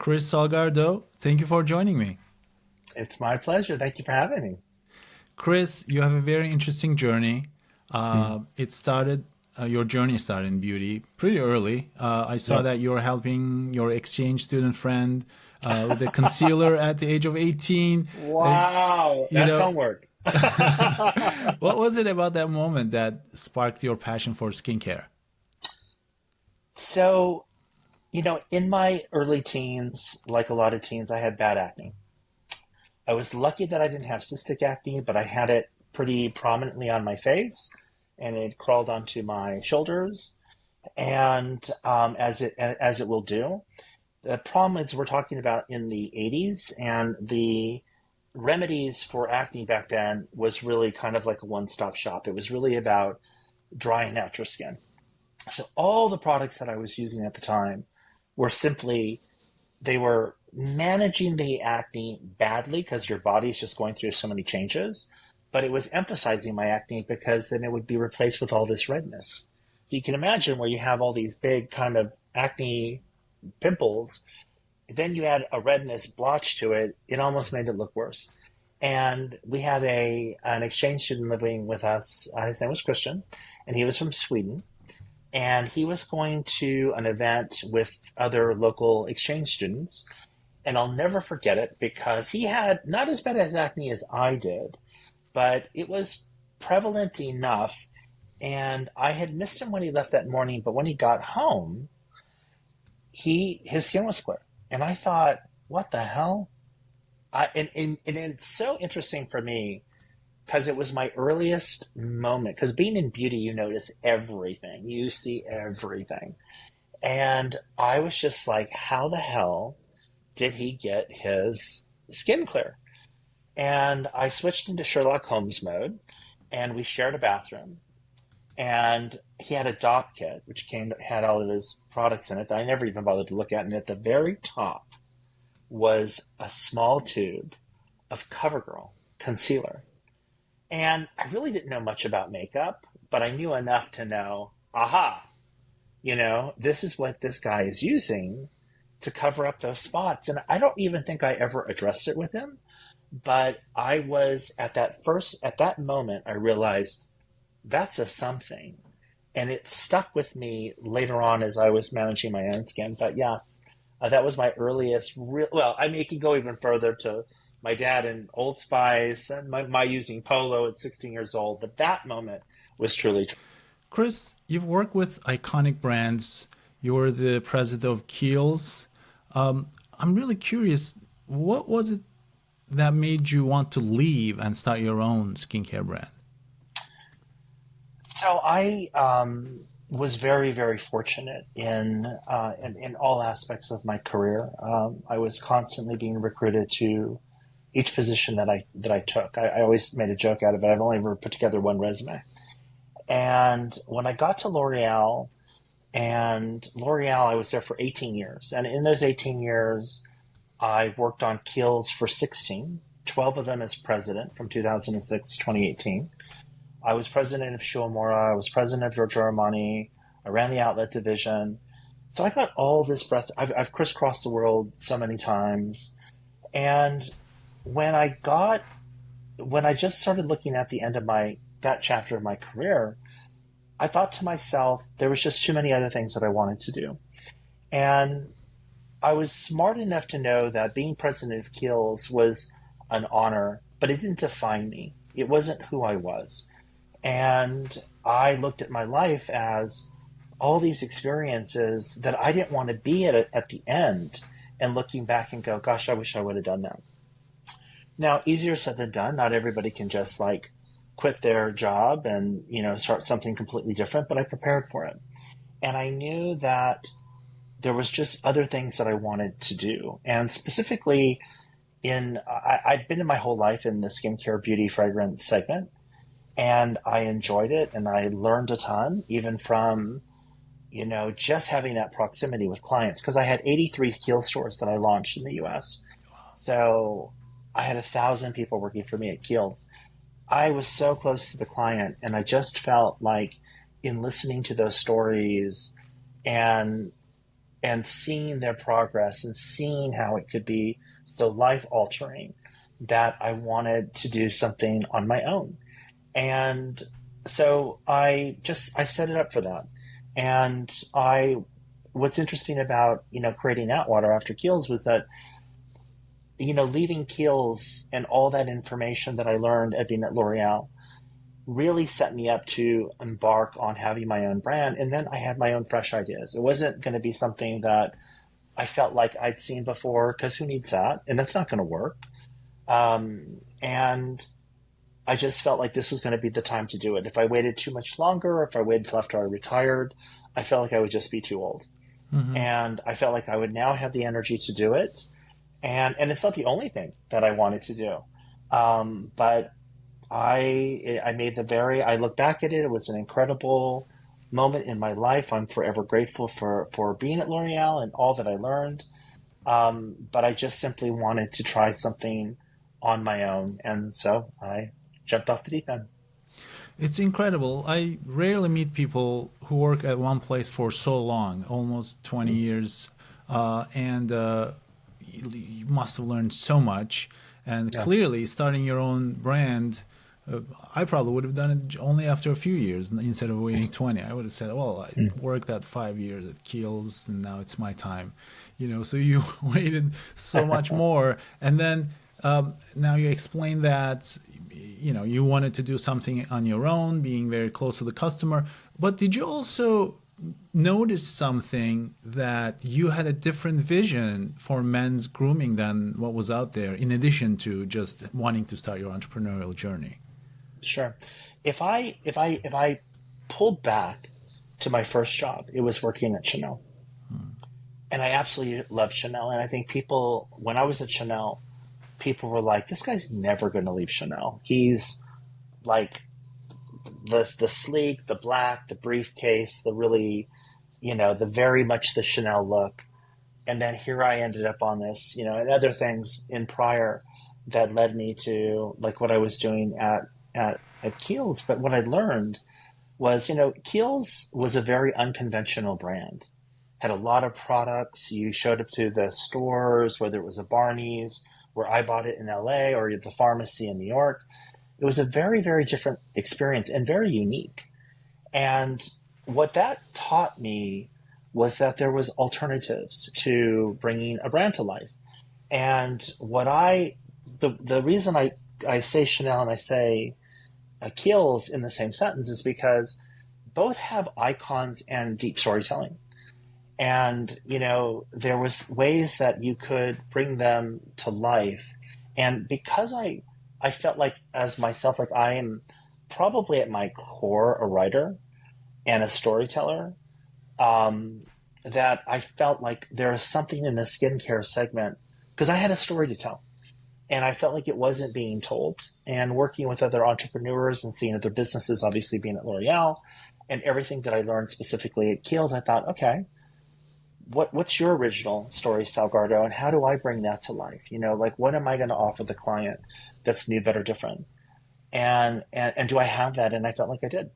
Chris Salgardo. Thank you for joining me. It's my pleasure. Thank you for having me. Chris, you have a very interesting journey. Mm. Your journey started in beauty pretty early. I saw Yep. that you were helping your exchange student friend with a concealer at the age of 18. Uh, Wow, you that's know, homework. what was it about that moment that sparked your passion for skincare? So, in my early teens, like a lot of teens, I had bad acne. I was lucky that I didn't have cystic acne, but I had it pretty prominently on my face, and it crawled onto my shoulders, and as it will do. The problem is we're talking about in the 80s, and the remedies for acne back then was really kind of like a one-stop shop. It was really about drying out your skin. So all the products that I was using at the time were simply they were managing the acne badly because your body's just going through so many changes, but it was emphasizing my acne because then it would be replaced with all this redness. So you can imagine where you have all these big kind of acne pimples, then you add a redness blotch to it, it almost made it look worse. And we had an exchange student living with us. His name was Christian, and he was from Sweden. And he was going to an event with other local exchange students. And I'll never forget it because he had not as bad as acne as I did, but it was prevalent enough. And I had missed him when he left that morning, but when he got home, his skin was clear. And I thought, what the hell? And it's so interesting for me because it was my earliest moment. Because being in beauty, you notice everything, you see everything. And I was just like, how the hell did he get his skin clear? And I switched into Sherlock Holmes mode, and we shared a bathroom. And he had a DOP kit, which had all of his products in it that I never even bothered to look at. And at the very top was a small tube of CoverGirl concealer. And I really didn't know much about makeup, but I knew enough to know, aha, this is what this guy is using to cover up those spots. And I don't even think I ever addressed it with him, but I was at that moment, I realized that's a something. And it stuck with me later on as I was managing my own skin. But yes, that was my earliest real, well, I mean, it can go even further to my dad in Old Spice and my using Polo at 16 years old. But that moment was truly. Chris, you've worked with iconic brands. You're the president of Kiehl's. I'm really curious, what was it that made you want to leave and start your own skincare brand? So I was very, very fortunate in all aspects of my career. I was constantly being recruited to each position that I took. I always made a joke out of it. I've only ever put together one resume. And when I got to L'Oreal, I was there for 18 years. And in those 18 years, I worked on Kiehl's for 16, 12 of them as president from 2006 to 2018. I was president of Mora. I was president of Giorgio Armani. I ran the outlet division. So I got all this breadth. I've crisscrossed the world so many times. And when I got, when I just started looking at the end of that chapter of my career, I thought to myself, there was just too many other things that I wanted to do. And I was smart enough to know that being president of Kiehl's was an honor, but it didn't define me. It wasn't who I was. And I looked at my life as all these experiences that I didn't want to be at the end and looking back and go, gosh, I wish I would have done that. Now, easier said than done. Not everybody can just like quit their job and, start something completely different, but I prepared for it. And I knew that there was just other things that I wanted to do. And specifically I'd been in my whole life in the skincare, beauty, fragrance segment, and I enjoyed it and I learned a ton, even from, just having that proximity with clients, because I had 83 Kiehl stores that I launched in the US. So I had 1,000 people working for me at Kiehl's. I was so close to the client, and I just felt like in listening to those stories and and seeing their progress and seeing how it could be so life altering that I wanted to do something on my own. And so I set it up for that. And what's interesting about, creating Atwater after Keels was that, leaving Keels and all that information that I learned at being at L'Oreal really set me up to embark on having my own brand. And then I had my own fresh ideas. It wasn't going to be something that I felt like I'd seen before, because who needs that? And that's not going to work. And I just felt like this was going to be the time to do it. If I waited too much longer, or if I waited till after I retired, I felt like I would just be too old. Hmm. And I felt like I would now have the energy to do it. And it's not the only thing that I wanted to do. But I look back at it. It was an incredible moment in my life. I'm forever grateful for being at L'Oreal and all that I learned. But I just simply wanted to try something on my own. And so I jumped off the deep end. It's incredible. I rarely meet people who work at one place for so long, almost 20 years, and you must have learned so much. And Yeah. clearly, starting your own brand, I probably would have done it only after a few years instead of waiting 20. I would have said, well, I worked that 5 years at Kiehl's and now it's my time. So you waited so much more. And then now you explain that, you wanted to do something on your own, being very close to the customer. But did you also notice something that you had a different vision for men's grooming than what was out there, in addition to just wanting to start your entrepreneurial journey? Sure. If I pulled back to my first job, it was working at Chanel. And I absolutely loved Chanel. And I think people, when I was at Chanel, people were like, this guy's never going to leave Chanel. He's like the sleek, the black, the briefcase, the really, the very much the Chanel look. And then here I ended up on this, and other things in prior that led me to like what I was doing at Kiehl's. But what I learned was, Kiehl's was a very unconventional brand. Had a lot of products. You showed up to the stores, whether it was a Barney's, where I bought it in LA, or the pharmacy in New York. It was a very, very different experience and very unique. And what that taught me was that there was alternatives to bringing a brand to life. And the reason I say Chanel and I say Kiehl's in the same sentence is because both have icons and deep storytelling. And, there was ways that you could bring them to life. And because I felt like as myself, like I am probably at my core a writer and a storyteller, that I felt like there was something in the skincare segment because I had a story to tell. And I felt like it wasn't being told. And working with other entrepreneurs and seeing other businesses, obviously being at L'Oreal, and everything that I learned specifically at Kiehl's, I thought, okay, what's your original story, Salgardo, and how do I bring that to life? Like what am I going to offer the client that's new, better, different? And do I have that? And I felt like I did.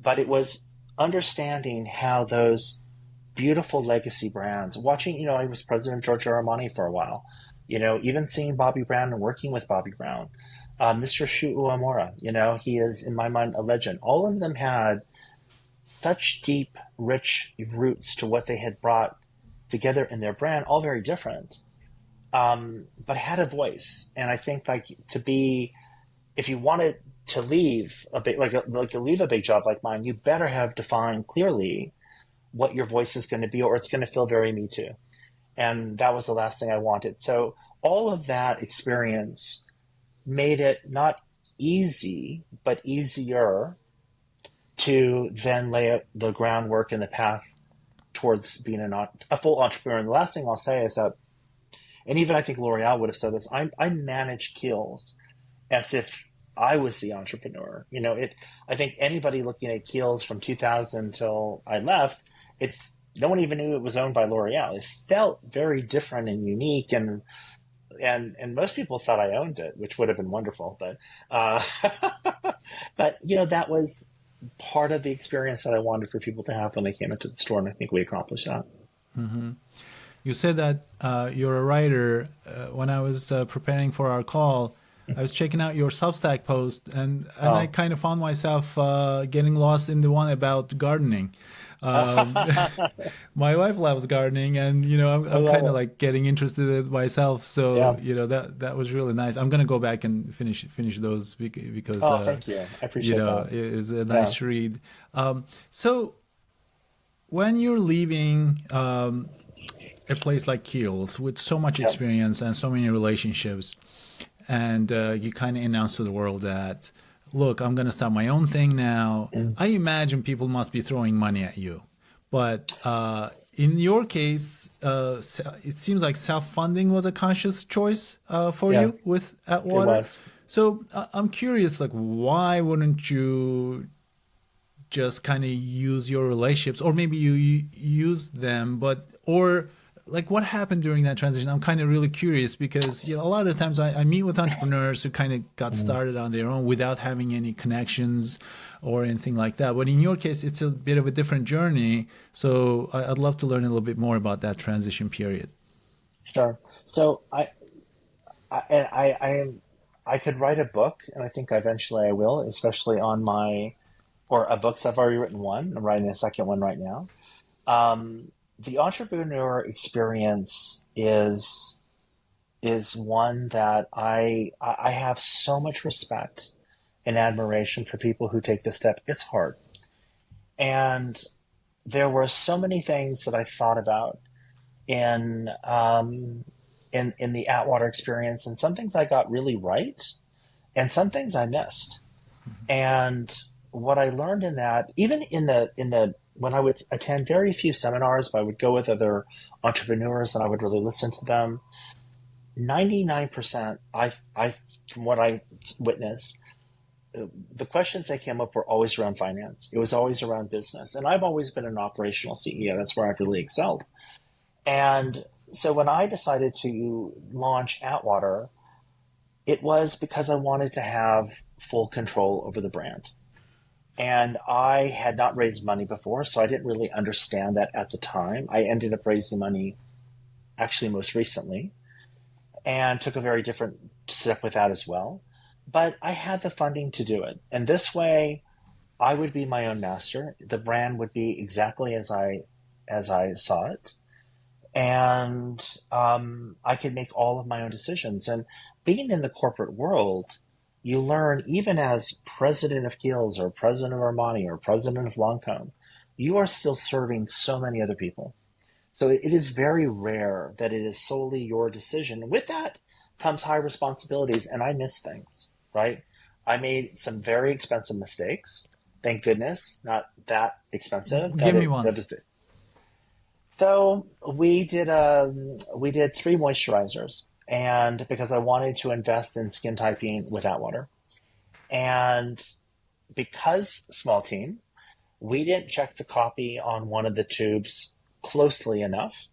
But it was understanding how those beautiful legacy brands, watching, I was president of Giorgio Armani for a while, even seeing Bobby Brown and working with Bobby Brown, Mr. Shu Uemura, he is in my mind a legend. All of them had such deep, rich roots to what they had brought together in their brand, all very different, but had a voice. And I think if you wanted to leave a big, leave a big job like mine, you better have defined clearly what your voice is going to be, or it's going to feel very Me Too. And that was the last thing I wanted. So all of that experience made it not easy, but easier to then lay out the groundwork and the path towards being a full entrepreneur. And the last thing I'll say is that, and even I think L'Oreal would have said this, I manage Kiehl's as if I was the entrepreneur. I think anybody looking at Kiehl's from 2000 till I left, no one even knew it was owned by L'Oreal. It felt very different and unique, and most people thought I owned it, which would have been wonderful. But but that was part of the experience that I wanted for people to have when they came into the store, and I think we accomplished that. Hmm. You said that you're a writer. When I was preparing for our call, I was checking out your Substack post, and I Oh. kind of found myself getting lost in the one about gardening. Um, I my wife loves gardening, and I'm love kind of it. like getting interested in it myself. So Yeah. that was really nice. I'm gonna go back and finish those because Oh, thank you. I appreciate that. it is a Yeah. nice read. So when you're leaving a place like Kiel's with so much Yeah. experience and so many relationships, and you kind of announce to the world that, look, I'm going to start my own thing now. Mm. I imagine people must be throwing money at you. But in your case, it seems like self-funding was a conscious choice for Yeah. you with It Atwater. was. So I'm curious, like, why wouldn't you just kind of use your relationships, or maybe you use them, but or like what happened during that transition? I'm kind of really curious because a lot of times I meet with entrepreneurs who kind of got Mm. started on their own without having any connections or anything like that. But in your case, it's a bit of a different journey. So I'd love to learn a little bit more about that transition period. Sure. So I am I could write a book, and I think eventually I will, especially on my or a books I've already written one. I'm writing a second one right now. The entrepreneur experience is one that I have so much respect and admiration for people who take this step. It's hard. And there were so many things that I thought about in in the Atwater experience, and some things I got really right, and some things I missed. And what I learned in that, even in the when I would attend very few seminars, but I would go with other entrepreneurs and I would really listen to them. 99%, I from what I witnessed, the questions that came up were always around finance. It was always around business, and I've always been an operational CEO. That's where I've really excelled. And so when I decided to launch Atwater, it was because I wanted to have full control over the brand. And I had not raised money before, so I didn't really understand that at the time. I ended up raising money actually most recently and took a very different step with that as well. But I had the funding to do it. And this way, I would be my own master. The brand would be exactly as I saw it, and I could make all of my own decisions. And being in the corporate world, you learn even as president of Kiehl's or president of Armani or president of Lancome, you are still serving so many other people. So it is very rare that it is solely your decision. With that comes high responsibilities, and I miss things, right? I made some very expensive mistakes. Thank goodness, not that expensive. Give me That one. was so we did three moisturizers, and because I wanted to invest in skin typing with Atwater, and because small team, we didn't check the copy on one of the tubes closely enough,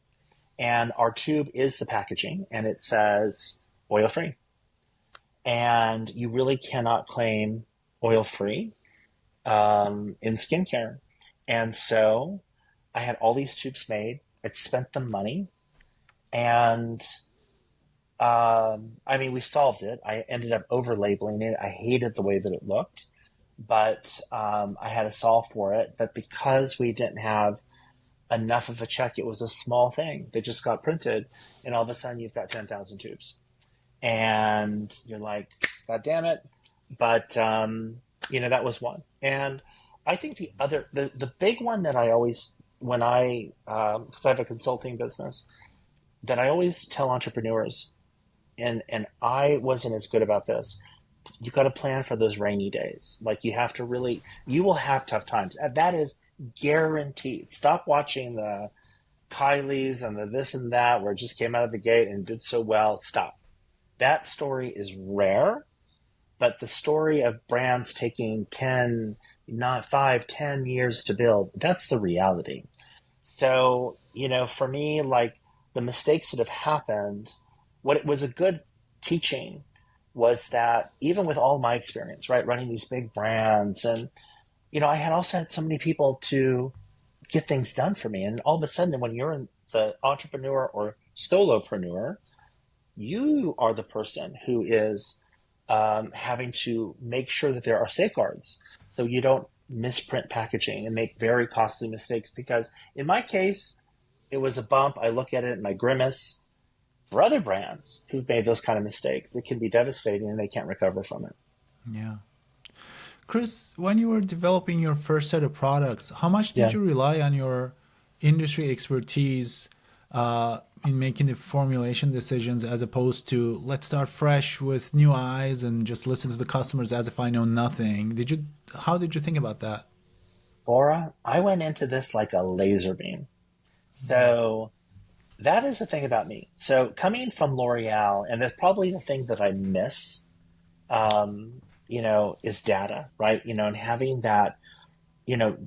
and our tube is the packaging, and it says oil free, and you really cannot claim oil free in skincare, and so I had all these tubes made. I'd spent the money, and I mean, we solved it. I ended up over labeling it. I hated the way that it looked, but I had to solve for it. But because we didn't have enough of a check, it was a small thing that just got printed, and all of a sudden you've got 10,000 tubes, and you're like, God damn it! But that was one, and I think the big one that I always when I because I have a consulting business that I always tell entrepreneurs, and I wasn't as good about this. You got to plan for those rainy days. Like you have to really, you will have tough times. And that is guaranteed. Stop watching the Kylie's and the this and that where it just came out of the gate and did so well. Stop. That story is rare, but the story of brands taking 10, not 5, 10 years to build, that's the reality. So, for me, like the mistakes that have happened, what it was a good teaching was that even with all my experience, right, running these big brands, and I had also had so many people to get things done for me, and all of a sudden, when you're in the entrepreneur or solopreneur, you are the person who is having to make sure that there are safeguards so you don't misprint packaging and make very costly mistakes. Because in my case, it was a bump. I look at it and I grimace. For other brands who've made those kind of mistakes, it can be devastating and they can't recover from it. Yeah. Chris, when you were developing your first set of products, how much did Yeah. you rely on your industry expertise in making the formulation decisions as opposed to let's start fresh with new eyes and just listen to the customers as if I know nothing? How did you think about that? Bora, I went into this like a laser beam. So that is the thing about me. So coming from L'Oreal, and that's probably the thing that I miss, is data, right? And having that, you know,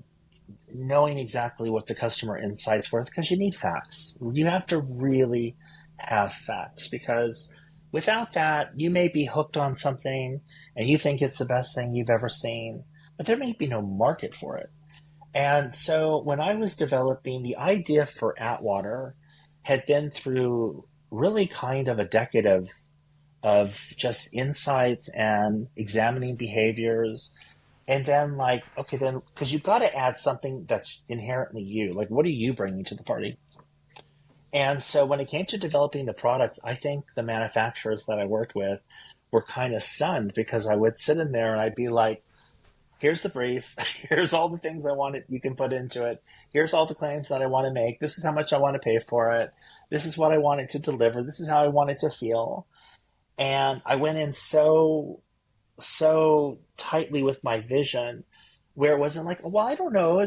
knowing exactly what the customer insights were, because you need facts. You have to really have facts because without that, you may be hooked on something and you think it's the best thing you've ever seen, but there may be no market for it. And so when I was developing the idea for Atwater had been through really kind of a decade of just insights and examining behaviors. And then like, okay, then because you've got to add something that's inherently you. Like, what are you bringing to the party? And so when it came to developing the products, I think the manufacturers that I worked with were kind of stunned because I would sit in there and I'd be like, here's the brief. Here's all the things I want it, you can put into it. Here's all the claims that I want to make. This is how much I want to pay for it. This is what I want it to deliver. This is how I want it to feel. And I went in so tightly with my vision where it wasn't like, well, I don't know.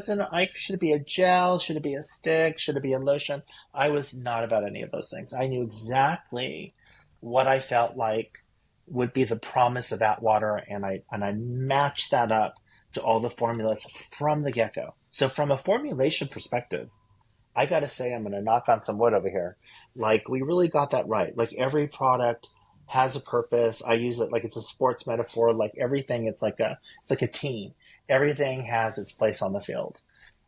Should it be a gel? Should it be a stick? Should it be a lotion? I was not about any of those things. I knew exactly what I felt like would be the promise of Atwater, and I matched that up to all the formulas from the get-go. So from a formulation perspective, I got to say, I'm going to knock on some wood over here. Like, we really got that right. Like, every product has a purpose. I use it like it's a sports metaphor. Like everything, it's like a team. Everything has its place on the field.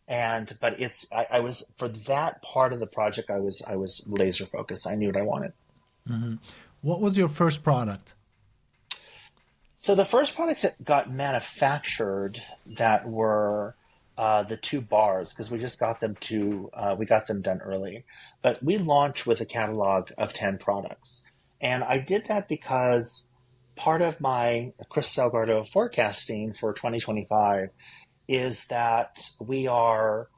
But I was, for that part of the project, I was laser focused. I knew what I wanted. What was your first product? So the first products that got manufactured that were the two bars, because we got them done early. But we launched with a catalog of 10 products. And I did that because part of my Chris Salgardo forecasting for 2025 is that we're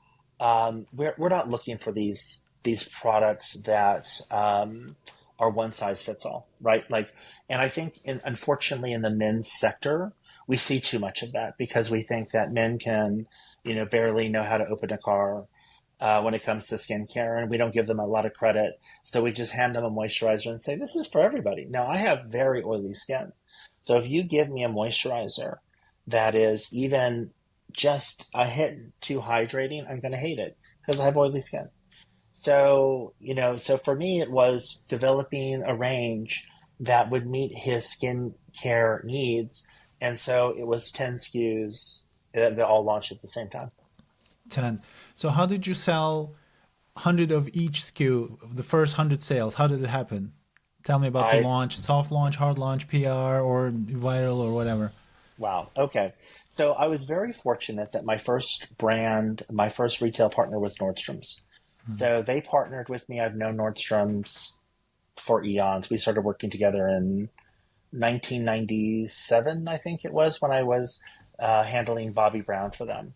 not looking for these products that are one size fits all, right? Like, and I think unfortunately in the men's sector, we see too much of that because we think that men can, barely know how to open a car when it comes to skincare, and we don't give them a lot of credit. So we just hand them a moisturizer and say, this is for everybody. Now, I have very oily skin. So if you give me a moisturizer that is even just a hit too hydrating, I'm going to hate it because I have oily skin. So, so for me, it was developing a range that would meet his skincare needs. And so it was 10 SKUs that all launched at the same time. 10. So how did you sell 100 of each SKU, the first 100 sales? How did it happen? Tell me about the I launch, soft launch, hard launch, PR, or viral, or whatever. Wow. Okay. So I was very fortunate that my first retail partner was Nordstrom's. So they partnered with me. I've known Nordstrom's for eons. We started working together in 1997, I think it was, when I was handling Bobbi Brown for them.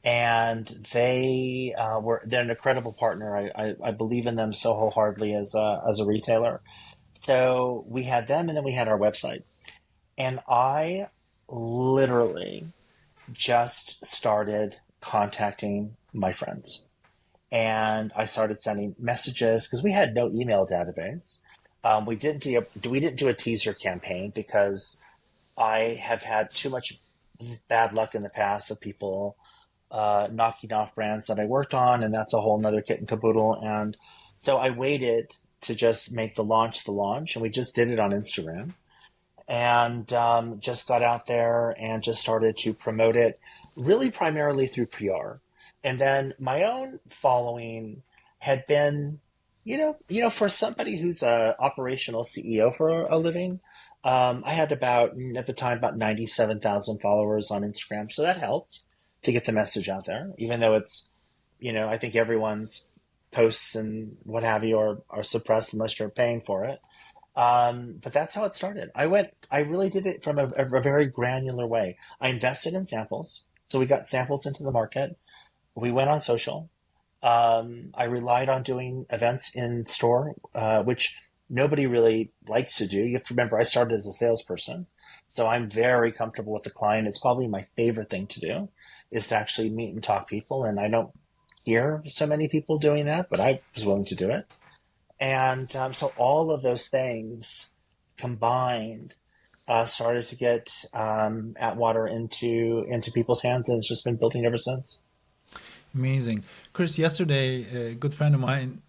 And they're an incredible partner. I believe in them so wholeheartedly as a retailer. So we had them, and then we had our website. And I literally just started contacting my friends. And I started sending messages because we had no email database. We didn't do a teaser campaign because I have had too much bad luck in the past of people knocking off brands that I worked on, and that's a whole nother kit and caboodle. And so I waited to just make the launch, and we just did it on Instagram, and just got out there and just started to promote it, really primarily through PR. And then my own following had been, for somebody who's a operational CEO for a living, I had about, at the time, about 97,000 followers on Instagram. So that helped to get the message out there, even though it's, I think everyone's posts and what have you are suppressed unless you're paying for it. But that's how it started. I really did it from a very granular way. I invested in samples. So we got samples into the market. We went on social. I relied on doing events in store, which nobody really likes to do. You have to remember, I started as a salesperson. So I'm very comfortable with the client. It's probably my favorite thing to do is to actually meet and talk people. And I don't hear so many people doing that, but I was willing to do it. And so all of those things combined started to get Atwater into people's hands, and it's just been building ever since. Amazing. Chris, yesterday, a good friend of mine,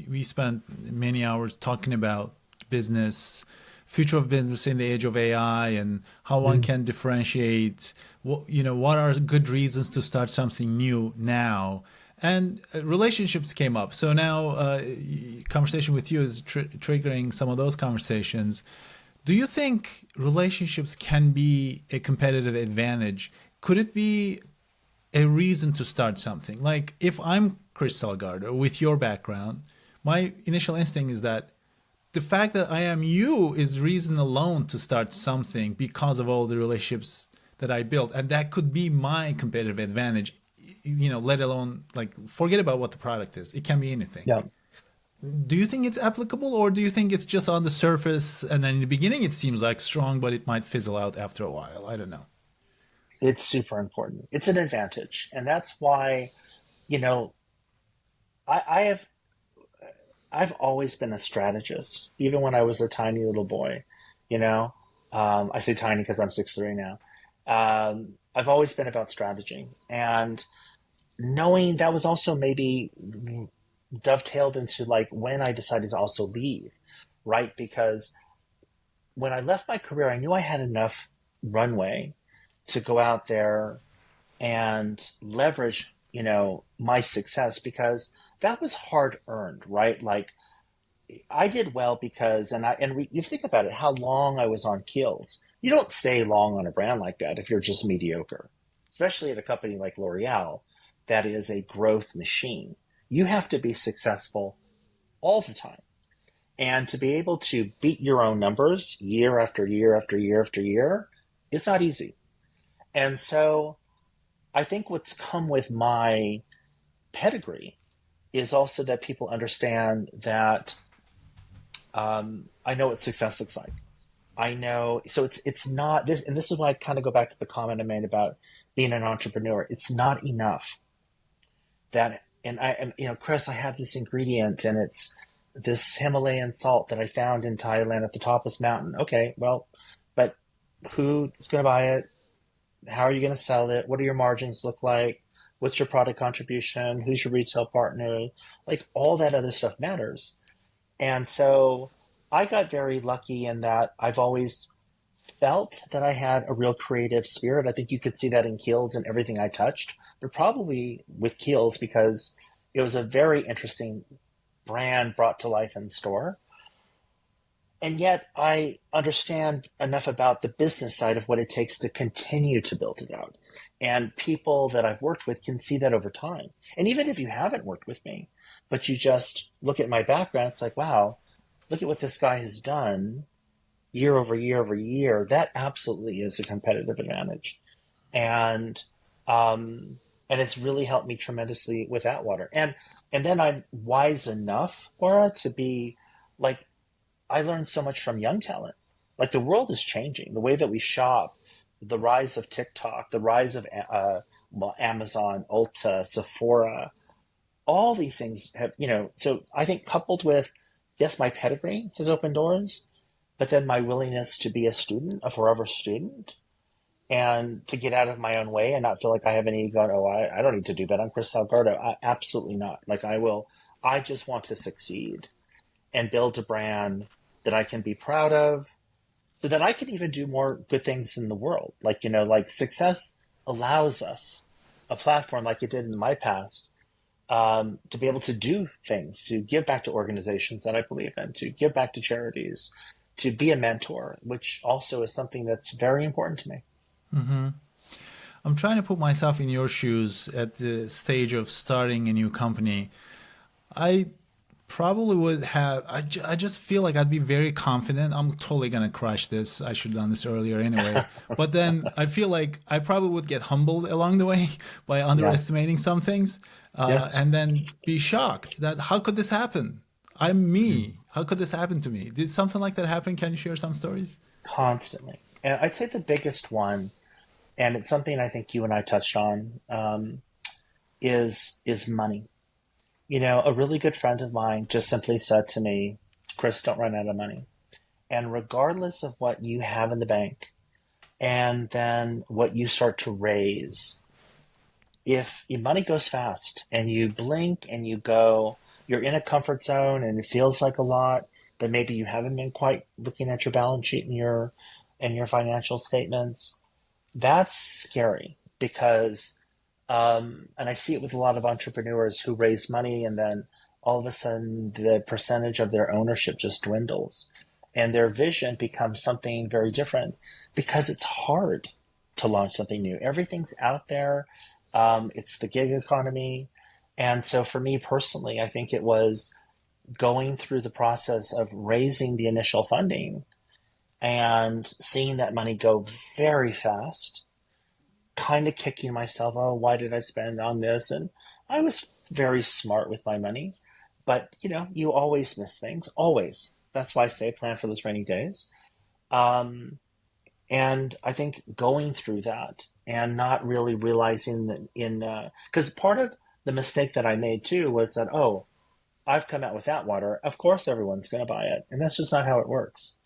we spent many hours talking about business, future of business in the age of AI, and how one can differentiate what are good reasons to start something new now. And relationships came up. So now conversation with you is triggering some of those conversations. Do you think relationships can be a competitive advantage? Could it be a reason to start something? Like if I'm Chris Salgardo with your background, my initial instinct is that the fact that I am you is reason alone to start something because of all the relationships that I built. And that could be my competitive advantage, let alone like forget about what the product is. It can be anything. Yeah. Do you think it's applicable, or do you think it's just on the surface and then in the beginning it seems like strong, but it might fizzle out after a while? I don't know. It's super important. It's an advantage. And that's why, you know, I have I've always been a strategist, even when I was a tiny little boy, you know. I say tiny because I'm 6'3" now. I've always been about strategy. And knowing that was also maybe dovetailed into like when I decided to also leave, right? Because when I left my career, I knew I had enough runway to go out there and leverage, my success because that was hard earned, right? Like I did well because, you think about it, how long I was on Kiehl's. You don't stay long on a brand like that if you're just mediocre, especially at a company like L'Oreal that is a growth machine. You have to be successful all the time. And to be able to beat your own numbers year after year after year after year, it's not easy. And so I think what's come with my pedigree is also that people understand that I know what success looks like. I know, so it's not this, and this is why I kind of go back to the comment I made about being an entrepreneur. It's not enough that, Chris, I have this ingredient and it's this Himalayan salt that I found in Thailand at the top of this mountain. Okay, well, but who's going to buy it? How are you going to sell it? What do your margins look like? What's your product contribution? Who's your retail partner? Like all that other stuff matters. And so I got very lucky in that I've always felt that I had a real creative spirit. I think you could see that in Kiehl's and everything I touched, but probably with Kiehl's because it was a very interesting brand brought to life in store. And yet I understand enough about the business side of what it takes to continue to build it out. And people that I've worked with can see that over time. And even if you haven't worked with me, but you just look at my background, it's like, wow, look at what this guy has done year over year over year. That absolutely is a competitive advantage. And and it's really helped me tremendously with Atwater. And then I'm wise enough, Bora, to be like, I learned so much from young talent. Like the world is changing. The way that we shop, the rise of TikTok, the rise of Amazon, Ulta, Sephora, all these things have, so I think coupled with, yes, my pedigree has opened doors, but then my willingness to be a student, a forever student, and to get out of my own way and not feel like I have an ego. Oh, I don't need to do that. I'm Chris Salgardo. Absolutely not. Like I just want to succeed and build a brand that I can be proud of so that I can even do more good things in the world. Like success allows us a platform like it did in my past to be able to do things, to give back to organizations that I believe in, to give back to charities, to be a mentor, which also is something that's very important to me. I'm trying to put myself in your shoes at the stage of starting a new company. I probably would have, I just feel like I'd be very confident. I'm totally going to crush this. I should have done this earlier anyway. But then I feel like I probably would get humbled along the way by Yeah. underestimating some things, Yes. and then be shocked that how could this happen? I'm me. How could this happen to me? Did something like that happen? Can you share some stories? Constantly. And I'd say the biggest one, and it's something I think you and I touched on, is money. A really good friend of mine just simply said to me, Chris, don't run out of money. And regardless of what you have in the bank and then what you start to raise, if your money goes fast and you blink and you go, you're in a comfort zone and it feels like a lot, but maybe you haven't been quite looking at your balance sheet and your financial statements, that's scary because and I see it with a lot of entrepreneurs who raise money and then all of a sudden the percentage of their ownership just dwindles and their vision becomes something very different because it's hard to launch something new. Everything's out there. It's the gig economy. And so for me personally, I think it was going through the process of raising the initial funding and seeing that money go very fast, kind of kicking myself, oh, why did I spend on this? And I was very smart with my money, but you always miss things, always. That's why I say plan for those rainy days. Um, and I think going through that and not really realizing that because part of the mistake that I made too was that, oh, I've come out with that water. Of course, everyone's going to buy it. And that's just not how it works.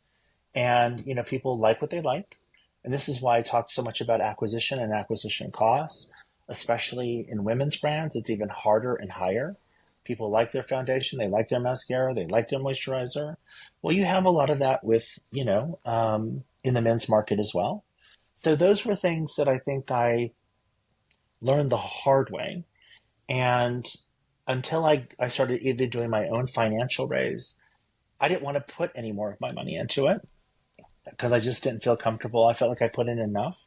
And, people like what they like. And this is why I talk so much about acquisition and acquisition costs, especially in women's brands. It's even harder and higher. People like their foundation, they like their mascara, they like their moisturizer. Well, you have a lot of that with, in the men's market as well. So those were things that I think I learned the hard way. And until I started even doing my own financial raise, I didn't want to put any more of my money into it because I just didn't feel comfortable. I felt like I put in enough.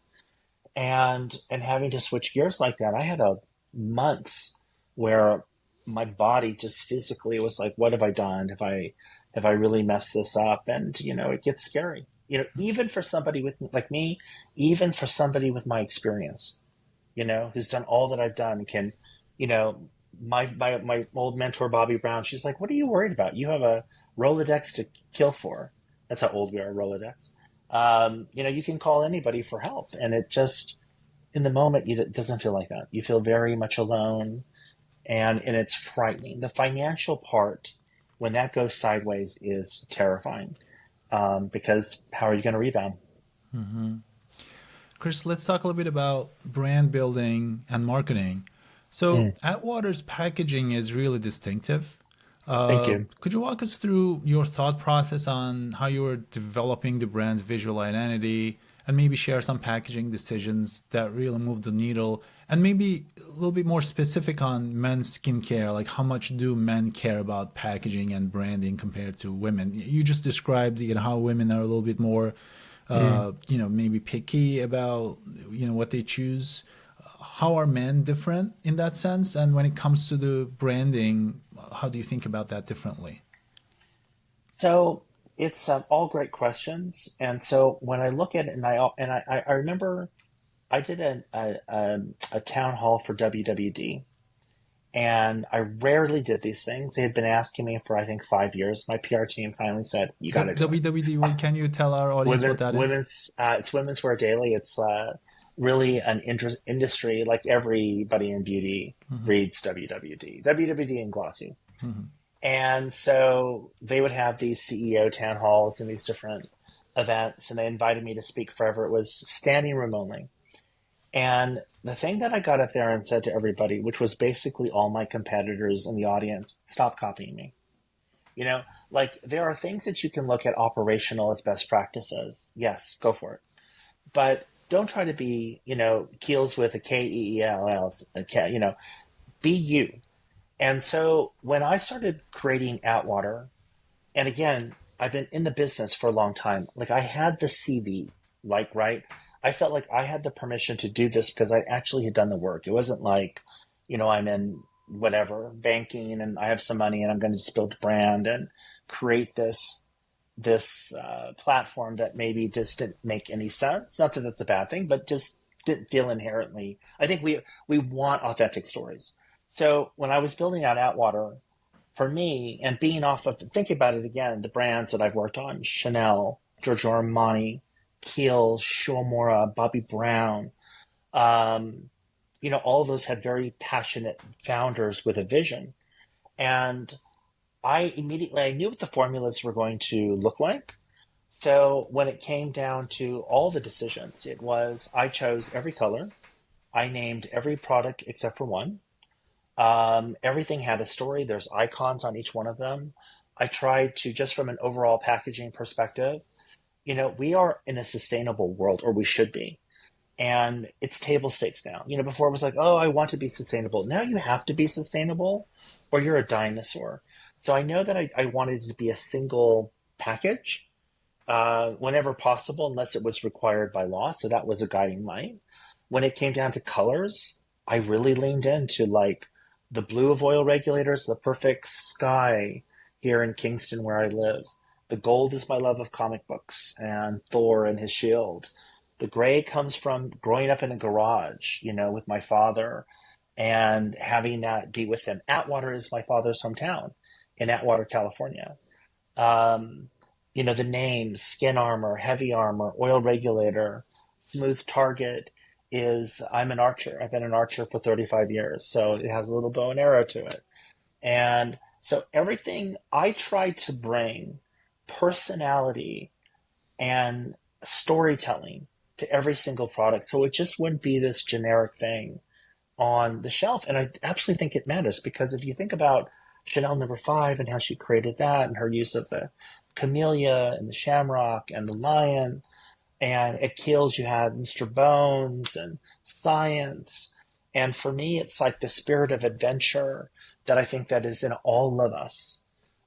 And having to switch gears like that, I had a months where my body just physically was like, what have I done? Have I really messed this up? And it gets scary. Even for somebody with like me, even for somebody with my experience, who's done all that I've done, can, you know, my old mentor Bobby Brown, she's like, what are you worried about? You have a Rolodex to kill for. That's how old we are, Rolodex. You can call anybody for help, and it just in the moment it doesn't feel like that. You feel very much alone, and it's frightening. The financial part, when that goes sideways, is terrifying because how are you going to rebound? Chris, let's talk a little bit about brand building and marketing. So, Mm, Atwater's packaging is really distinctive. thank you. Could you walk us through your thought process on how you were developing the brand's visual identity and maybe share some packaging decisions that really moved the needle? And maybe a little bit more specific on men's skincare, like how much do men care about packaging and branding compared to women? You just described, how women are a little bit more, Mm. maybe picky about, what they choose. How are men different in that sense? And when it comes to the branding, how do you think about that differently? So it's all great questions, and so when I look at it, and I remember I did a town hall for WWD, and I rarely did these things. They had been asking me for I think 5 years. My PR team finally said, "You got to do it." WWD, can you tell our audience what that is? It's Women's Wear Daily. It's really an industry like everybody in beauty reads WWD and Glossy. And so they would have these CEO town halls and these different events, and they invited me to speak forever. It was standing room only. And the thing that I got up there and said to everybody, which was basically all my competitors in the audience, stop copying me. You know, like there are things that you can look at operational as best practices. Yes, go for it. But don't try to be, Keels with a Keells, be you. And so when I started creating Atwater, and again, I've been in the business for a long time. Like I had the CV, like, right? I felt like I had the permission to do this because I actually had done the work. It wasn't like, I'm in whatever banking and I have some money and I'm going to just build a brand and create this platform that maybe just didn't make any sense. Not that that's a bad thing, but just didn't feel inherently. I think we want authentic stories. So when I was building out Atwater, for me, and being off of, think about it again, the brands that I've worked on, Chanel, Giorgio Armani, Kiehl, Shomura, Bobby Brown, um, all of those had very passionate founders with a vision. And I knew what the formulas were going to look like. So when it came down to all the decisions, it was I chose every color. I named every product except for one. Everything had a story. There's icons on each one of them. I tried to, just from an overall packaging perspective, we are in a sustainable world, or we should be. And it's table stakes now. Before it was like, oh, I want to be sustainable. Now you have to be sustainable or you're a dinosaur. So I know that I wanted it to be a single package whenever possible, unless it was required by law. So that was a guiding light. When it came down to colors, I really leaned into like the blue of oil regulators, the perfect sky here in Kingston where I live. The gold is my love of comic books and Thor and his shield. The gray comes from growing up in a garage, with my father and having that be with him. Atwater is my father's hometown in Atwater, California. Um, the names, skin armor, heavy armor, oil regulator, smooth target is I'm an archer. I've been an archer for 35 years. So it has a little bow and arrow to it. And so everything I try to bring personality and storytelling to every single product. So it just wouldn't be this generic thing on the shelf. And I absolutely think it matters because if you think about Chanel number 5 and how she created that and her use of the camellia and the shamrock and the lion, and at Kiehl's you had Mr. Bones and science. And for me, it's like the spirit of adventure that I think that is in all of us,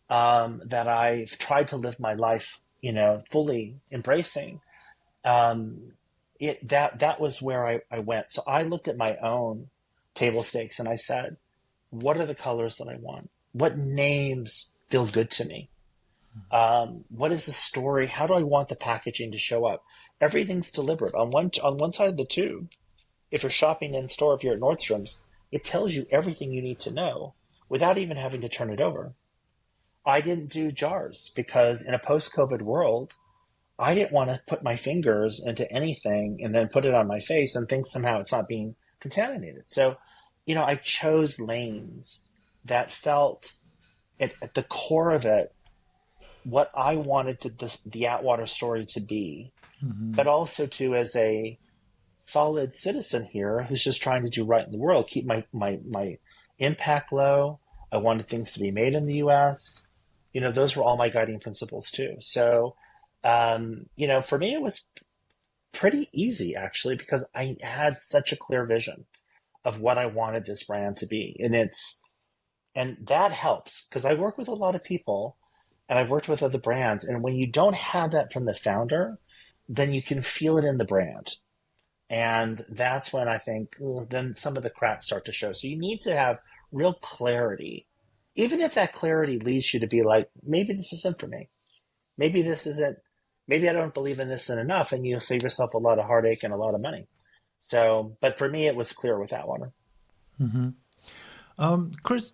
that I've tried to live my life, fully embracing. Um, that was where I went. So I looked at my own table stakes and I said, what are the colors that I want? What names feel good to me? What is the story? How do I want the packaging to show up? Everything's deliberate. On one side of the tube, if you're shopping in store, if you're at Nordstrom's, it tells you everything you need to know without even having to turn it over. I didn't do jars because in a post-COVID world, I didn't want to put my fingers into anything and then put it on my face and think somehow it's not being contaminated. So, I chose lanes that felt at the core of it what I wanted the Atwater story to be, Hmm. but also to as a solid citizen here who's just trying to do right in the world, keep my impact low. I wanted things to be made in the U.S. Those were all my guiding principles too. So, for me, it was pretty easy actually because I had such a clear vision of what I wanted this brand to be, and that helps because I work with a lot of people and I've worked with other brands. And when you don't have that from the founder, then you can feel it in the brand. And that's when I think then some of the cracks start to show. So you need to have real clarity, even if that clarity leads you to be like, maybe this isn't for me. Maybe this isn't, maybe I don't believe in this enough. And you'll save yourself a lot of heartache and a lot of money. So, but for me, it was clear with that one. Hmm. Chris,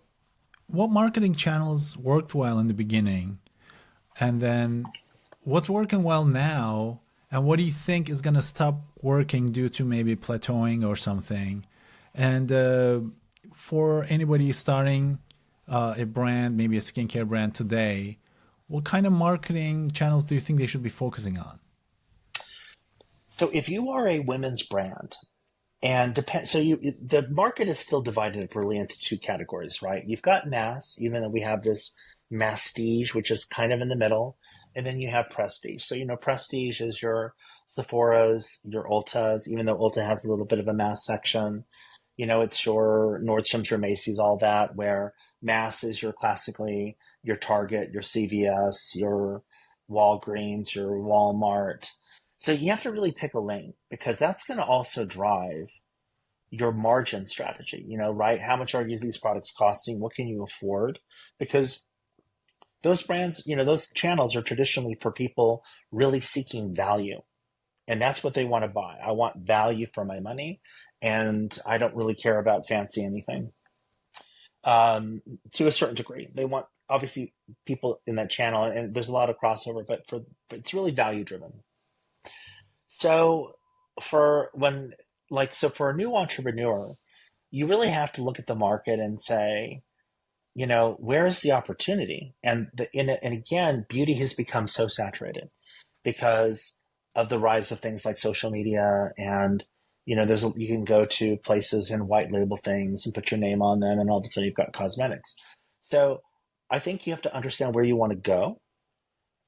what marketing channels worked well in the beginning? And then what's working well now? And what do you think is going to stop working due to maybe plateauing or something? And for anybody starting a brand, maybe a skincare brand today, what kind of marketing channels do you think they should be focusing on? So if you are a women's brand, and the market is still divided really into two categories, right? You've got mass, even though we have this mastige, which is kind of in the middle, and then you have prestige. So prestige is your Sephora's, your Ulta's, even though Ulta has a little bit of a mass section. It's your Nordstrom's, your Macy's, all that, where Mass is your classically your Target, your CVS, your Walgreens, your Walmart. So you have to really pick a lane because that's going to also drive your margin strategy, right? How much are these products costing? What can you afford? Because those brands, those channels are traditionally for people really seeking value. And that's what they want to buy. I want value for my money, and I don't really care about fancy anything. To a certain degree, they want obviously people in that channel, and there's a lot of crossover, but it's really value driven. So for when so for a new entrepreneur, you really have to look at the market and say, where is the opportunity? And again, beauty has become so saturated because of the rise of things like social media and you can go to places and white label things and put your name on them and all of a sudden you've got cosmetics. So I think you have to understand where you want to go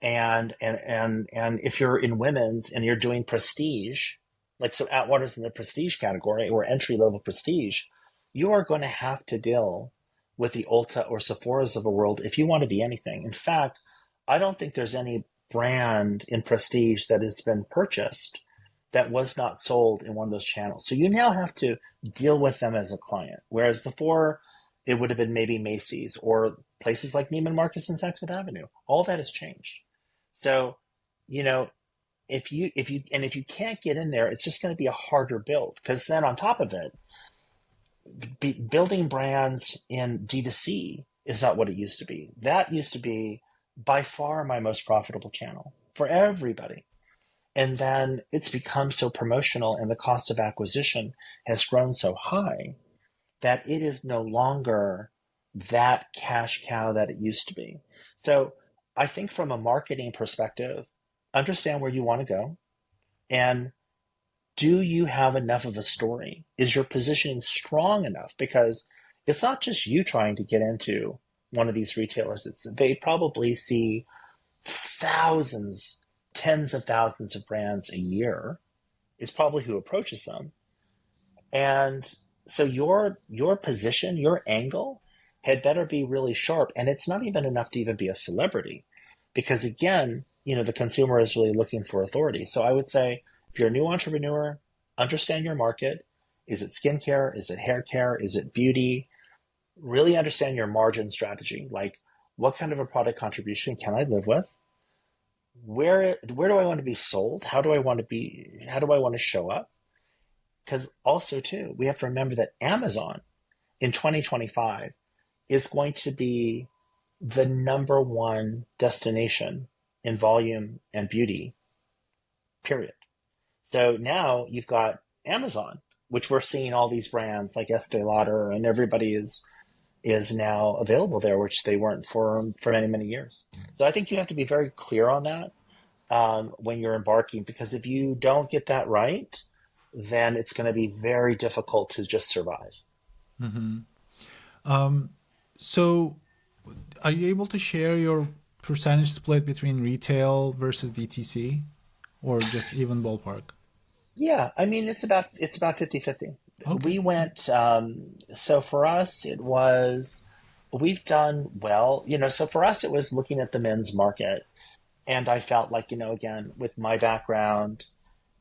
and if you're in women's and you're doing prestige, like so Atwater's in the prestige category or entry level prestige, you are going to have to deal with the Ulta or Sephora's of the world if you want to be anything. In fact, I don't think there's any brand in prestige that has been purchased that was not sold in one of those channels. So you now have to deal with them as a client. Whereas before it would have been maybe Macy's or places like Neiman Marcus and Saks Fifth Avenue. All that has changed. So, you know, if you can't get in there, it's just going to be a harder build because then on top of it, building brands in D2C is not what it used to be. That used to be by far my most profitable channel for everybody. And then it's become so promotional and the cost of acquisition has grown so high that it is no longer that cash cow that it used to be. So I think from a marketing perspective, understand where you want to go and do you have enough of a story? Is your positioning strong enough? Because it's not just you trying to get into one of these retailers. They probably see thousands, tens of thousands of brands a year is probably who approaches them. And so your position, your angle had better be really sharp. And it's not even enough to even be a celebrity. Because again, the consumer is really looking for authority. So I would say if you're a new entrepreneur, understand your market. Is it skincare? Is it hair care? Is it beauty? Really understand your margin strategy. Like what kind of a product contribution can I live with? Where do I want to be sold? How do I want to show up? Because also too, we have to remember that Amazon in 2025 is going to be the number one destination in volume and beauty, period. So now you've got Amazon, which we're seeing all these brands like Estee Lauder and everybody is now available there, which they weren't for many, many years. So I think you have to be very clear on that when you're embarking, because if you don't get that right, then it's going to be very difficult to just survive. Mm-hmm. So are you able to share your percentage split between retail versus DTC or just even ballpark? Yeah, I mean, it's about 50-50. Okay. We went, so for us, we've done well, so for us, it was looking at the men's market. And I felt like, again, with my background,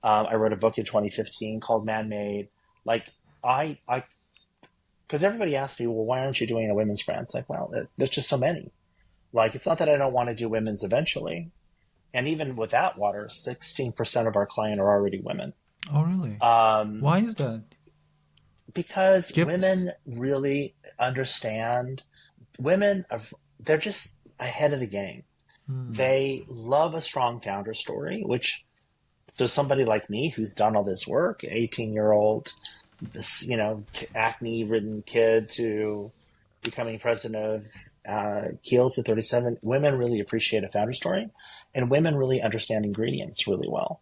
I wrote a book in 2015 called Man Made. Like, because everybody asked me, well, why aren't you doing a women's brand? It's like, well, there's just so many. Like, it's not that I don't want to do women's eventually. And even with Atwater, 16% of our client are already women. Oh, really? Why is that? Because Gifts? women really understand, women are, they're just ahead of the game. Hmm. They love a strong founder story, which, so somebody like me who's done all this work, 18-year-old, this, acne-ridden kid to becoming president of Kiehl's at 37, women really appreciate a founder story, and women really understand ingredients really well.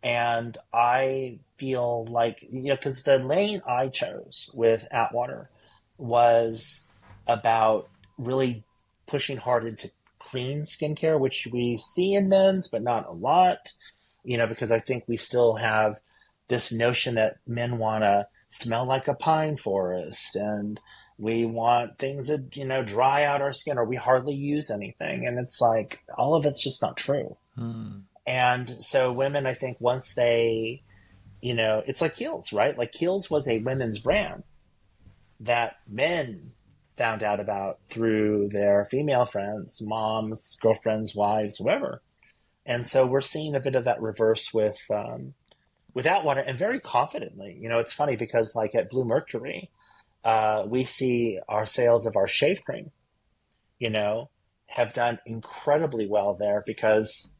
And I feel like, because the lane I chose with Atwater was about really pushing hard into clean skincare, which we see in men's, but not a lot, because I think we still have this notion that men want to smell like a pine forest, and we want things that, dry out our skin, or we hardly use anything. And it's like, all of it's just not true. Hmm. And so women, I think once they, it's like Kiehl's, right? Like Kiehl's was a women's brand that men found out about through their female friends, moms, girlfriends, wives, whoever. And so we're seeing a bit of that reverse with Atwater, and very confidently. It's funny because like at Blue Mercury, we see our sales of our shave cream, you know, have done incredibly well there because,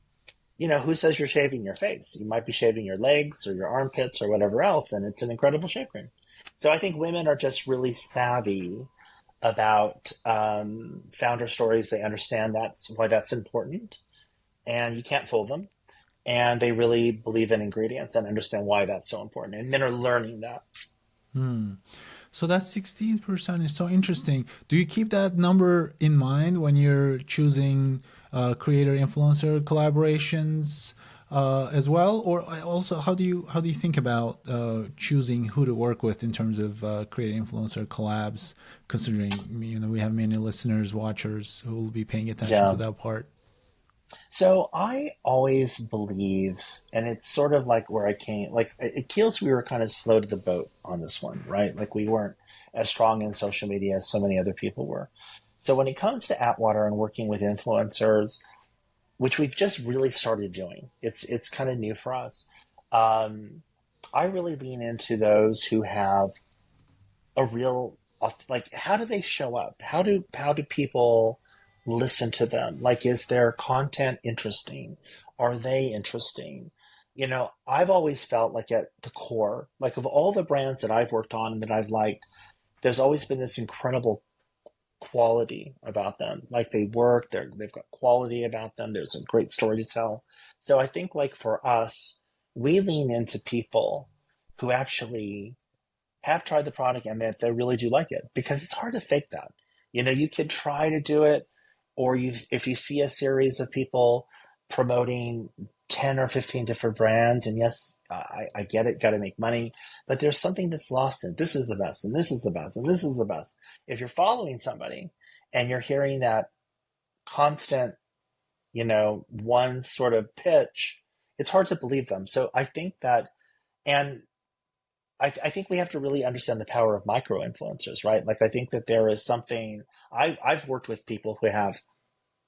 who says you're shaving your face? You might be shaving your legs or your armpits or whatever else, and it's an incredible shave cream. So I think women are just really savvy about founder stories. They understand that's why that's important, and you can't fool them. And they really believe in ingredients and understand why that's so important. And men are learning that. Hmm. So that 16% is so interesting. Do you keep that number in mind when you're choosing creator influencer collaborations as well, or also how do you think about choosing who to work with in terms of creator influencer collabs? Considering we have many listeners, watchers who will be paying attention to Yeah. that part. So I always believe, and it's sort of like where I came, like at Keels, we were kind of slow to the boat on this one, right? Like we weren't as strong in social media as so many other people were. So when it comes to Atwater and working with influencers, which we've just really started doing, it's kind of new for us. Um, I really lean into those who have a real, like, how do they show up? How do people listen to them? Like, is their content interesting? Are they interesting? I've always felt like at the core, like of all the brands that I've worked on and that I've liked, there's always been this incredible quality about them. Like they work, they've got quality about them. There's a great story to tell. So I think like for us, we lean into people who actually have tried the product and that they really do like it, because it's hard to fake that. You can try to do it, or if you see a series of people promoting 10 or 15 different brands, and yes, I get it, got to make money, but there's something that's lost in this is the best, and this is the best, and this is the best. If you're following somebody and you're hearing that constant, one sort of pitch, it's hard to believe them. So I think that, and I think we have to really understand the power of micro influencers, right? Like I think that there is something. I've worked with people who have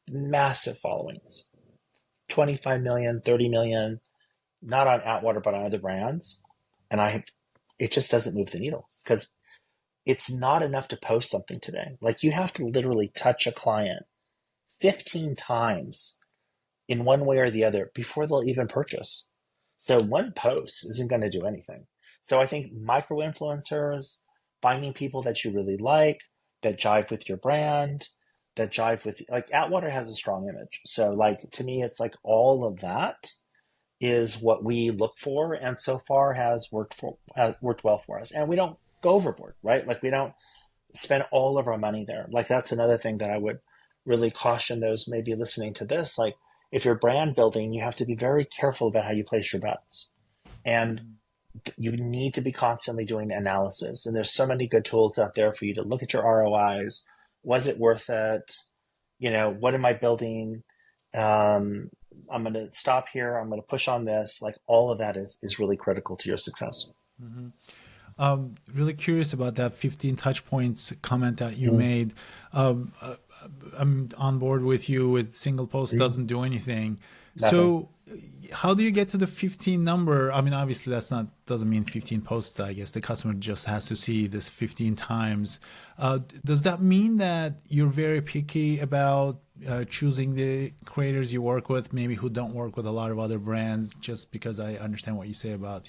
massive followings, 25 million, 30 million, not on Atwater but on other brands, and it just doesn't move the needle because it's not enough to post something today. Like you have to literally touch a client 15 times in one way or the other before they'll even purchase. So one post isn't going to do anything. So I think micro influencers, finding people that you really like, that jive with your brand, that jive with, like Atwater has a strong image. So like to me, it's like all of that is what we look for, and so far has worked well for us. And we don't go overboard, right? Like we don't spend all of our money there. Like that's another thing that I would really caution those maybe listening to this. Like if you're brand building, you have to be very careful about how you place your bets. And you need to be constantly doing analysis. And there's so many good tools out there for you to look at your ROIs. Was it worth it? What am I building? I'm going to stop here. I'm going to push on this. Like all of that is really critical to your success. Mhm. Really curious about that 15 touch points comment that you Mm, made. Um, uh, I'm on board with you with single post mm, doesn't do anything. nothing. So how do you get to the 15 number? I mean, obviously that's not doesn't mean 15 posts. I guess the customer just has to see this 15 times. Does that mean that you're very picky about choosing the creators you work with, maybe who don't work with a lot of other brands? Just because I understand what you say about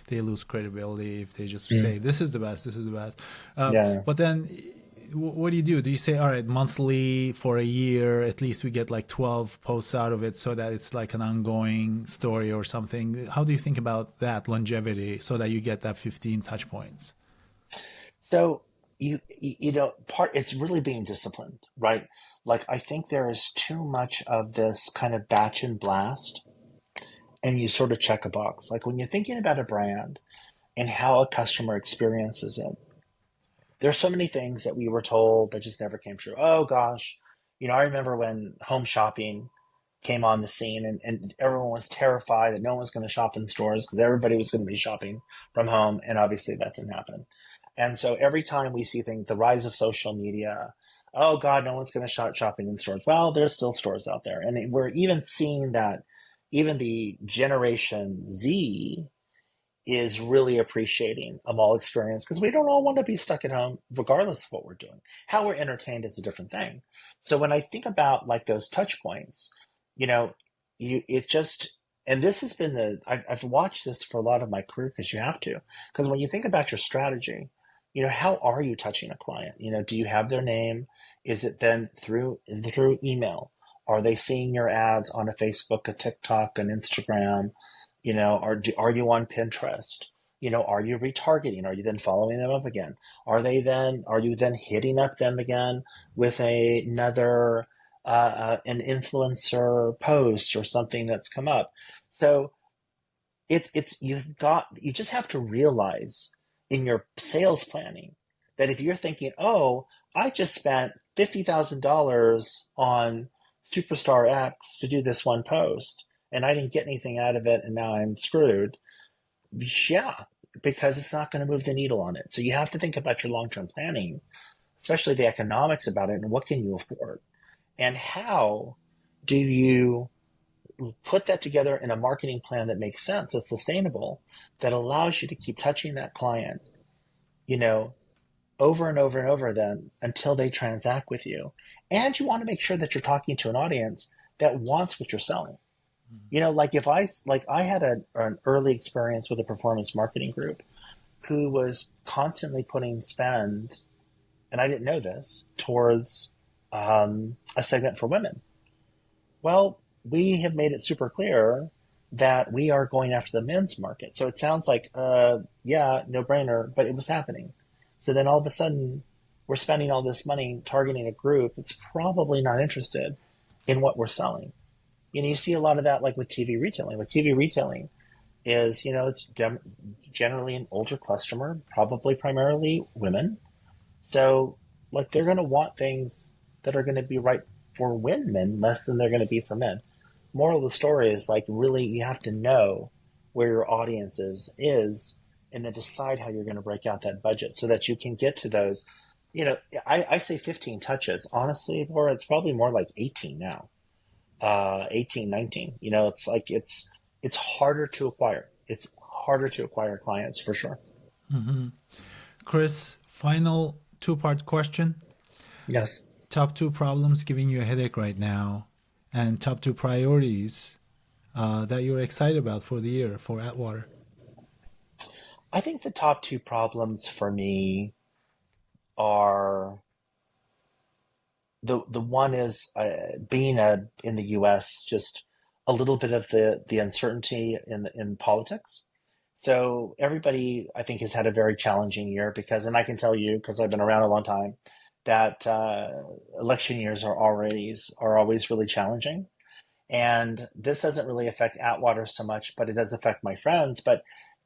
they lose credibility if they just Mm, say this is the best, this is the best. yeah. But then what do you do? Do you say, all right, monthly for a year, at least we get like 12 posts out of it so that it's like an ongoing story or something? How do you think about that longevity so that you get that 15 touch points? So part it's really being disciplined, right? Like I think there is too much of this kind of batch and blast, and you sort of check a box. Like when you're thinking about a brand, and how a customer experiences it. There's so many things that we were told that just never came true. Oh gosh, I remember when home shopping came on the scene, and everyone was terrified that no one was going to shop in stores because everybody was going to be shopping from home. And obviously that didn't happen. And so every time we see things, the rise of social media, oh God, no one's going to start shopping in stores. Well, there's still stores out there. And we're even seeing that even the Generation Z is really appreciating a mall experience because we don't all want to be stuck at home regardless of what we're doing. How we're entertained is a different thing. So when I think about like those touch points, you know, it just, and this has been I've watched this for a lot of my career because you have to, because when you think about your strategy, how are you touching a client? Do you have their name? Is it then through email? Are they seeing your ads on a Facebook, a TikTok, an Instagram? Are you on Pinterest? Are you retargeting? Are you then following them up again? Are you then hitting up them again with another an influencer post or something that's come up? So you just have to realize in your sales planning that if you're thinking, oh, I just spent $50,000 on Superstar X to do this one post and I didn't get anything out of it and now I'm screwed. Yeah, because it's not going to move the needle on it. So you have to think about your long-term planning, especially the economics about it and what can you afford and how do you put that together in a marketing plan that makes sense, that's sustainable, that allows you to keep touching that client, you know, over and over and over then until they transact with you. And you want to make sure that you're talking to an audience that wants what you're selling. Like I had an early experience with a performance marketing group who was constantly putting spend, and I didn't know this, towards a segment for women. Well, we have made it super clear that we are going after the men's market. So it sounds like, yeah, no brainer, but it was happening. So then all of a sudden, we're spending all this money targeting a group that's probably not interested in what we're selling. You see a lot of that like with TV retailing. Like TV retailing is, it's generally an older customer, probably primarily women. So like they're going to want things that are going to be right for women less than they're going to be for men. Moral of the story is like really you have to know where your audience is and then decide how you're going to break out that budget so that you can get to those. I say 15 touches. Honestly, Bora, it's probably more like 18 now. 18, 19. It's like it's harder to acquire. It's harder to acquire clients for sure. Mm-hmm. Chris, final two-part question. Yes. Top two problems giving you a headache right now, and top two priorities that you're excited about for the year for Atwater. I think the top two problems for me are the one is being in the U.S. just a little bit of the uncertainty in politics. So everybody I think has had a very challenging year because, and I can tell you because I've been around a long time, that election years are always really challenging. And this doesn't really affect Atwater so much, but it does affect my friends. But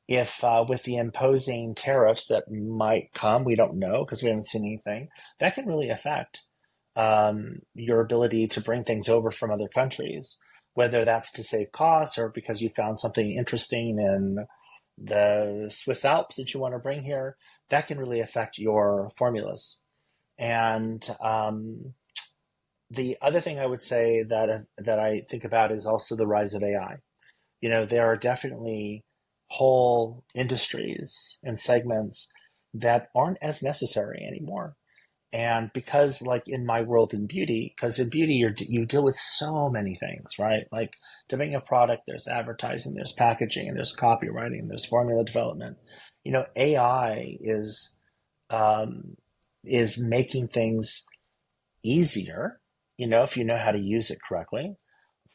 if with the imposing tariffs that might come, we don't know because we haven't seen anything, that can really affect your ability to bring things over from other countries, whether that's to save costs or because you found something interesting in the Swiss Alps that you want to bring here, that can really affect your formulas. And the other thing I would say that I think about is also the rise of AI. There are definitely whole industries and segments that aren't as necessary anymore. And because, like in my world in beauty, because in beauty you deal with so many things, right? Like to make a product, there's advertising, there's packaging, and there's copywriting, there's formula development. AI is making things easier, if you know how to use it correctly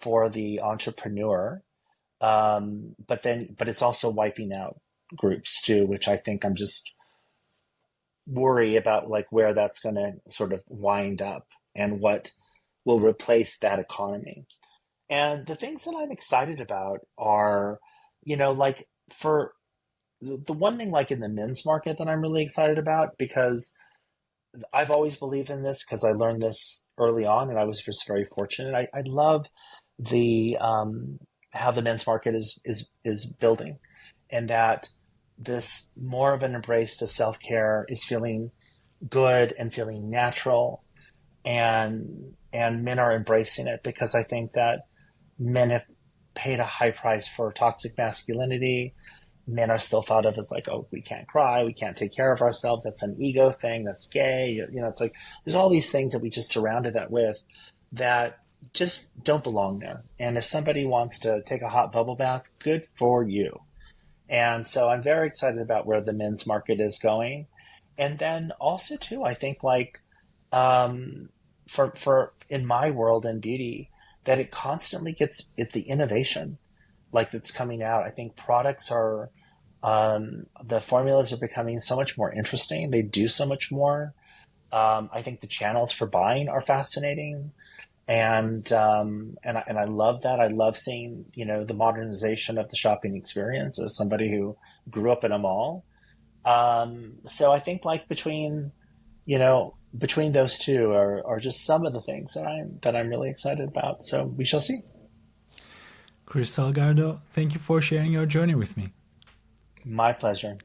for the entrepreneur. But it's also wiping out groups too, which I think I'm just worry about like where that's going to sort of wind up and what will replace that economy. And the things that I'm excited about are, like for the one thing like in the men's market that I'm really excited about, because I've always believed in this because I learned this early on and I was just very fortunate. I love the how the men's market is building, and that this more of an embrace to self-care is feeling good and feeling natural, and men are embracing it because I think that men have paid a high price for toxic masculinity. Men are still thought of as like, oh, we can't cry, we can't take care of ourselves. That's an ego thing. That's gay. It's like there's all these things that we just surrounded that with that just don't belong there. And if somebody wants to take a hot bubble bath, good for you. And so I'm very excited about where the men's market is going. And then also too, I think like um, for in my world in beauty, that it constantly gets the innovation like that's coming out. I think products are the formulas are becoming so much more interesting. They do so much more. I think the channels for buying are fascinating, and I love that. I love seeing the modernization of the shopping experience as somebody who grew up in a mall. So I think like between those two are just some of the things that I'm really excited about. So we shall see. Chris Salgardo, thank you for sharing your journey with me. My pleasure.